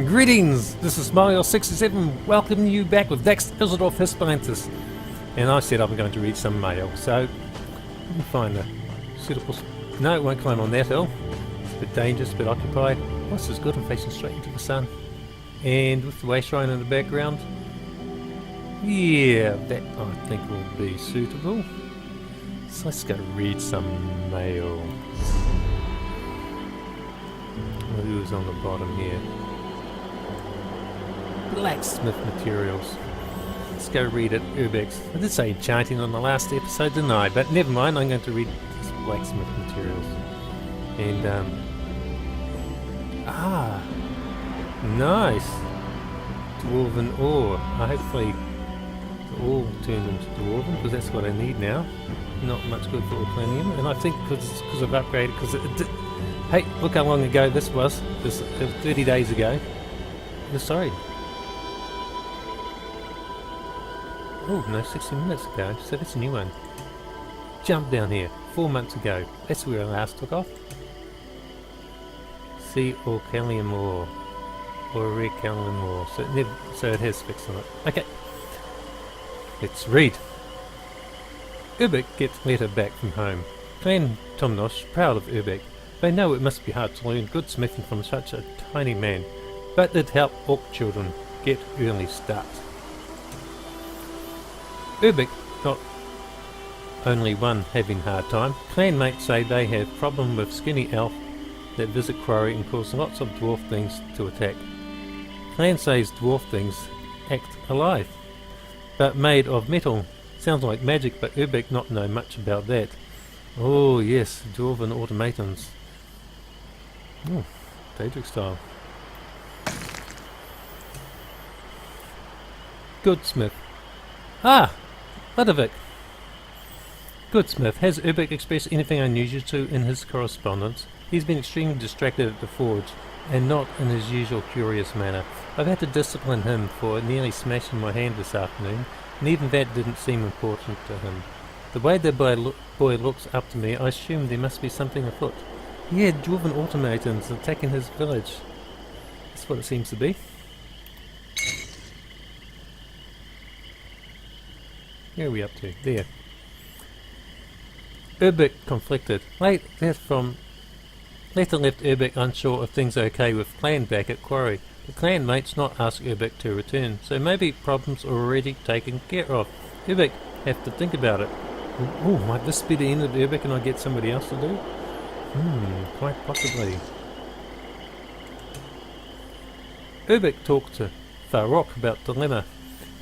Greetings, this is smilejos67 welcoming you back with Dax Isidoreth Hispalensis. And I said I'm going to read some mail, so let me find a suitable... No, it won't climb on that hill. It's a bit dangerous, a bit occupied. Oh, this is good, I'm facing straight into the sun. And with the way shrine in the background, yeah, that I think will be suitable. So let's go read some mail. Who's on the bottom here? Blacksmith Materials. Let's go read it. Urbek. I did say enchanting on the last episode, didn't I? But never mind, I'm going to read this Blacksmith Materials. And, nice! Dwarven ore. Hopefully the ore turned into dwarven, because that's what I need now. Not much good for Planium, and I think because I've upgraded, because it did... Hey, look how long ago this was. This 30 days ago. Sorry. Oh, no, 60 minutes ago, so that's a new one. Jump down here, 4 months ago. That's where I last took off. See Orcalium ore. Or Recalium ore. So it has fixed on it. Okay. Let's read. Urbek gets letter back from home. Clan Tomnosh proud of Urbek. They know it must be hard to learn good smithing from such a tiny man, but it helped orc children get early starts. Urbek not only one having hard time. Clanmates say they have problem with skinny elf that visit quarry and cause lots of dwarf things to attack. Clan says dwarf things act alive, but made of metal. Sounds like magic, but Urbek not know much about that. Oh yes, dwarven automatons. Oh, Daedric style. Goodsmith. Ah! Ludovic. Goodsmith. Has Urbek expressed anything unusual in his correspondence? He's been extremely distracted at the forge, and not in his usual curious manner. I've had to discipline him for nearly smashing my hand this afternoon, and even that didn't seem important to him. The way the boy looks up to me, I assume there must be something afoot. Yeah, dwarven automatons attacking his village. That's what it seems to be. Where are we up to? There. Urbek conflicted. Later left Urbek unsure if things are okay with clan back at quarry. The clan mates not ask Urbek to return, so maybe problems are already taken care of. Urbek have to think about it. Oh, might this be the end of Urbek and I get somebody else to do? Quite possibly. Urbek talked to Farok about dilemma.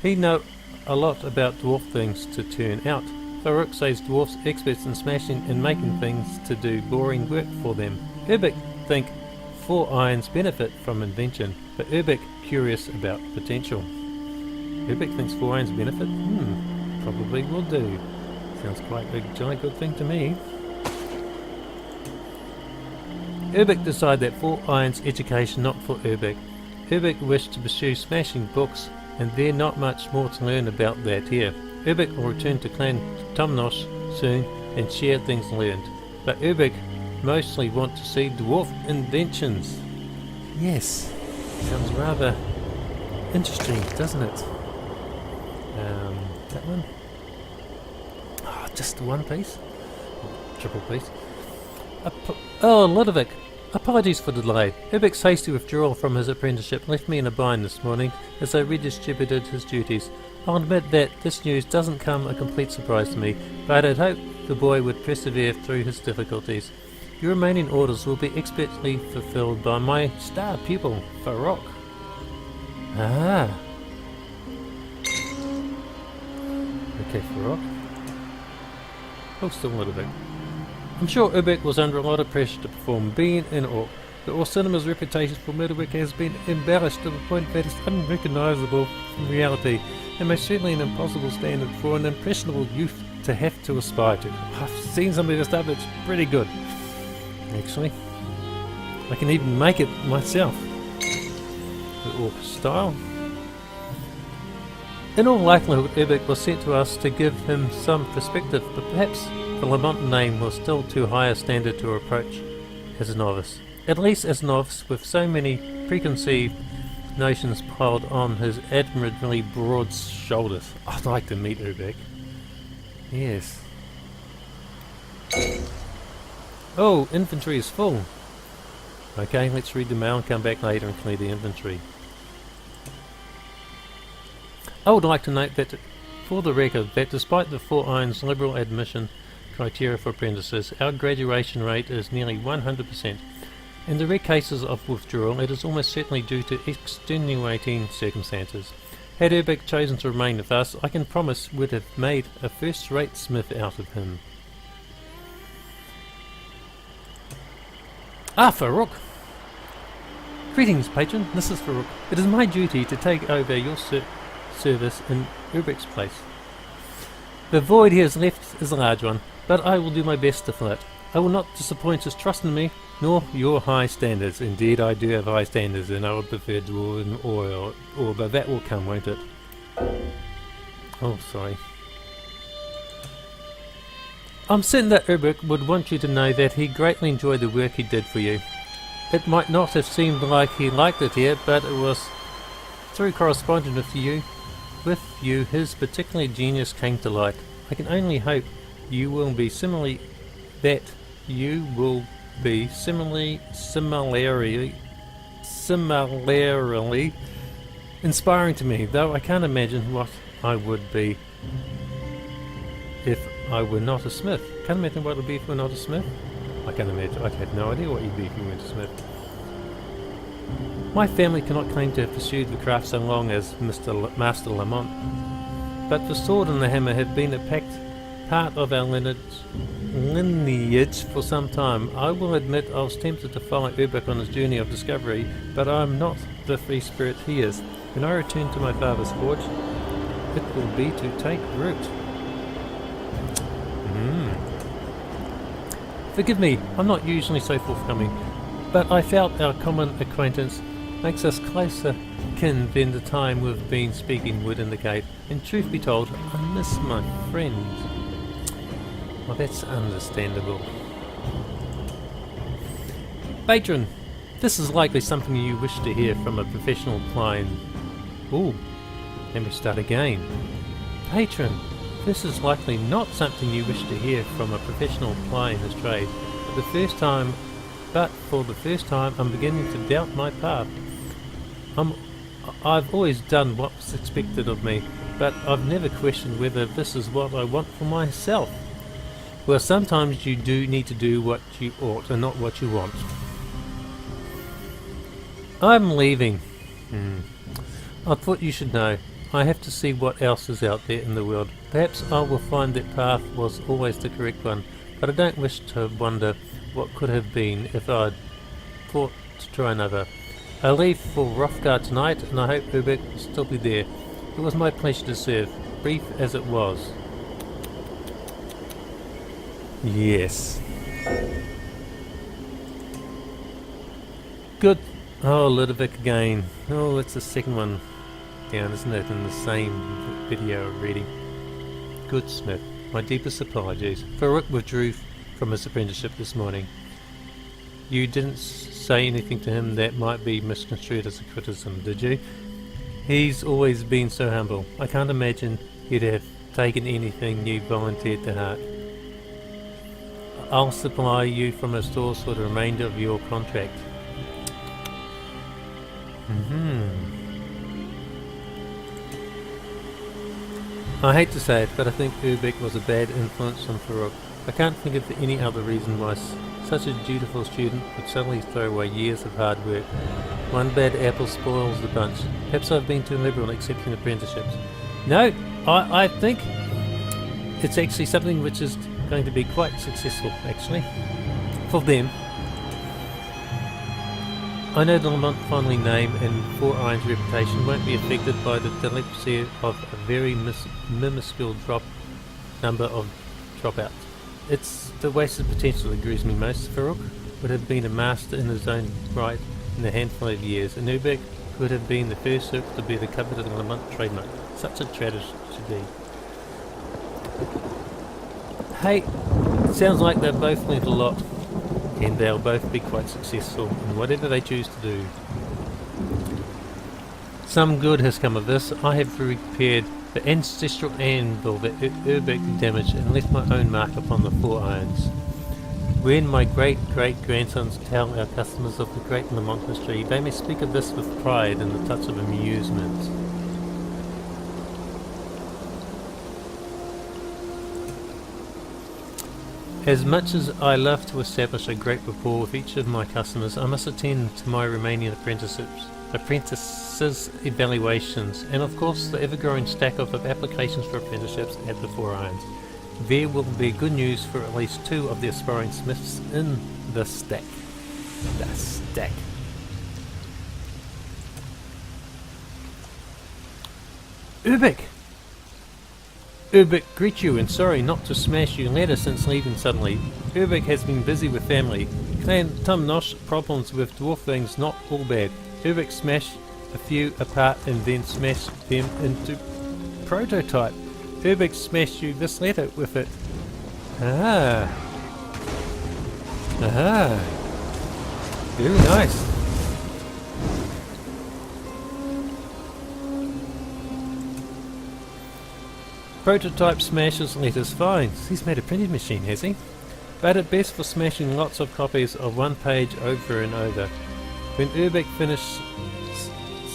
He know a lot about dwarf things to turn out. Farok says dwarfs experts in smashing and making things to do boring work for them. Urbek think 4 irons benefit from invention, but Urbek curious about potential. Urbek thinks 4 irons benefit? Probably will do. Sounds quite a giant good thing to me. Urbek decided that 4 irons education not for Urbek. Urbek wished to pursue smashing books, and there not much more to learn about that here. Urbek will return to Clan Tomnosh soon and share things learned. But Urbek mostly want to see dwarf inventions. Yes, sounds rather interesting, doesn't it? That one? Oh, just the one piece? Triple piece. Oh, Ludovic! Apologies for the delay. Urbek's hasty withdrawal from his apprenticeship left me in a bind this morning as I redistributed his duties. I'll admit that this news doesn't come a complete surprise to me, but I'd hoped the boy would persevere through his difficulties. Your remaining orders will be expertly fulfilled by my star pupil, Farok. Ah. Okay, Farok. Oh, still a little bit. I'm sure Urbek was under a lot of pressure to perform. Being an orc, the Orc Cinema's reputation for metalwork has been embellished to the point that it's unrecognisable from reality, and most certainly an impossible standard for an impressionable youth to have to aspire to. I've seen some of this stuff, it's pretty good. Actually, I can even make it myself. The orc style. In all likelihood, Urbek was sent to us to give him some perspective, but perhaps the Lamont name was still too high a standard to approach as a novice. At least as a novice with so many preconceived notions piled on his admirably broad shoulders. I'd like to meet Urbek. Yes. Oh, inventory is full. Okay, let's read the mail and come back later and clear the inventory. I would like to note that, for the record, that despite the Four Irons liberal admission criteria for apprentices, our graduation rate is nearly 100%. In the rare cases of withdrawal, it is almost certainly due to extenuating circumstances. Had Urbek chosen to remain with us, I can promise we'd have made a first-rate smith out of him. Ah, Farouk! Greetings, patron. This is Farouk. It is my duty to take over your service in Urbek's place. The void he has left is a large one, but I will do my best to fill it. I will not disappoint his trust in me, nor your high standards. Indeed, I do have high standards, and I would prefer dwarven ore, but that will come, won't it? Oh, sorry. I'm certain that Urbek would want you to know that he greatly enjoyed the work he did for you. It might not have seemed like he liked it here, but it was through corresponding with you his particular genius came to light. I can only hope you will be similarly inspiring to me, though I can't imagine what I would be if I were not a smith. Can't imagine what it would be if we're not a smith. I can't imagine. I had no idea what you'd be if you weren't a smith. My family cannot claim to have pursued the craft so long as Master Lamont, but the sword and the hammer have been a packed part of our lineage for some time. I will admit I was tempted to follow Urbek on his journey of discovery, but I am not the free spirit he is. When I return to my father's forge, it will be to take root. Forgive me, I'm not usually so forthcoming, but I felt our common acquaintance makes us closer kin than the time we've been speaking would indicate, and truth be told, I miss my friends. Well, that's understandable. Patron, this is likely something you wish to hear from a professional client. Ooh, let me start again. Patron, this is likely not something you wish to hear from a professional plying his trade. For the first time, I'm beginning to doubt my path. I've always done what was expected of me, but I've never questioned whether this is what I want for myself. Well, sometimes you do need to do what you ought and not what you want. I'm leaving. I thought you should know. I have to see what else is out there in the world. Perhaps I will find that path was always the correct one, but I don't wish to wonder what could have been if I'd thought to try another. I leave for Hrothgar tonight, and I hope Urbek will still be there. It was my pleasure to serve, brief as it was. Yes. Good. Oh, Ludovic again. Oh, it's the second one down, isn't it, in the same video reading. Good Smith. My deepest apologies. Farouk withdrew from his apprenticeship this morning. You didn't say anything to him that might be misconstrued as a criticism, did you? He's always been so humble. I can't imagine he'd have taken anything you volunteered to heart. I'll supply you from his stores for the remainder of your contract. I hate to say it, but I think Urbek was a bad influence on Farouk. I can't think of any other reason why such a dutiful student would suddenly throw away years of hard work. One bad apple spoils the bunch. Perhaps I've been too liberal in accepting apprenticeships. No, I think it's actually something which is going to be quite successful, actually, for them. I know the Lamont family name and Four Irons reputation won't be affected by the telepathy of a very minuscule number of dropouts. It's the wasted potential that grieves me most. Farouk would have been a master in his own right in a handful of years, and Urbek could have been the first circle to be the coveted Lamont trademark. Such a tragedy. Hey, it sounds like they've both learned a lot, and they'll both be quite successful in whatever they choose to do. Some good has come of this. I have repaired the ancestral anvil that Urbek damaged and left my own mark upon the 4 irons. When my great-great-grandsons tell our customers of the great Lamont history, they may speak of this with pride and a touch of amusement. As much as I love to establish a great rapport with each of my customers, I must attend to my Romanian apprentices' evaluations, and of course the ever-growing stack of applications for apprenticeships at the 4 Irons. There will be good news for at least 2 of the aspiring smiths in the stack. The stack. Urbek! Urbek greet you and sorry not to smash your ladder since leaving suddenly. Urbek has been busy with family. Clan Tumnosh problems with dwarf things not all bad. Urbek smashed a few apart and then smashed them into prototype. Urbek smashed you this letter with it. Ah. Aha. Very nice. Prototype smashes letters fine. He's made a printing machine, has he? But at best for smashing lots of copies of one page over and over. When Urbek finished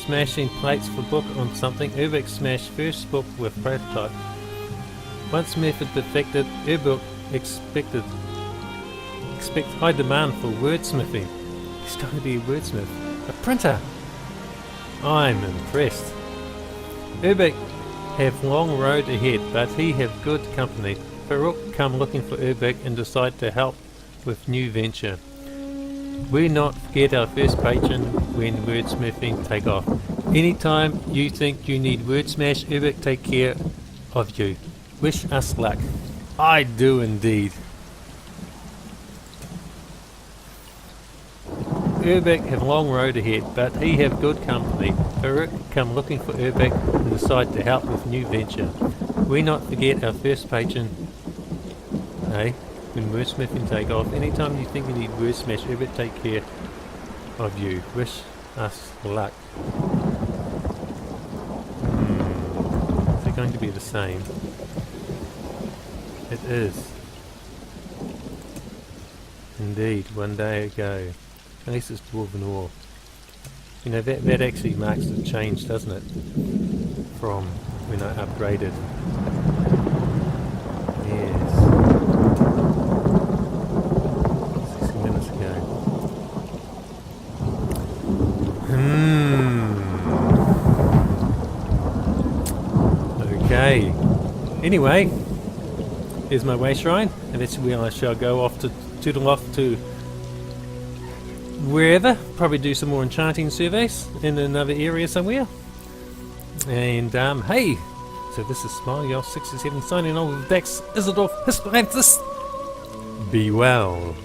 smashing plates for book on something, Urbek smashed first book with prototype. Once method perfected, Urbek expect high demand for wordsmithing. He's going to be a wordsmith. A printer! I'm impressed. Urbek have long road ahead, but he have good company. Farouk come looking for Urbek and decide to help with new venture. We not forget our first patron when wordsmithing take off. Anytime you think you need word smash, Urbek take care of you. Wish us luck. I do indeed. Urbek have long road ahead, but he have good company. Farouk come looking for Urbek and decide to help with new venture. We not forget our first patron. Hey, when wordsmithing take off, anytime you think you need word smash, Urbek take care of you. Wish us luck. Is it going to be the same? It is. Indeed, one day ago. Unless it's Dwarven Ore. You know, that actually marks the change, doesn't it? From when I upgraded. Yes. 60 minutes ago. Okay. Anyway, here's my way shrine, and that's where I shall go off to toodle off to wherever, probably do some more enchanting surveys in another area somewhere. And hey, so this is smilejos67 signing on with Dax Isidoreth Hispalensis. Be well.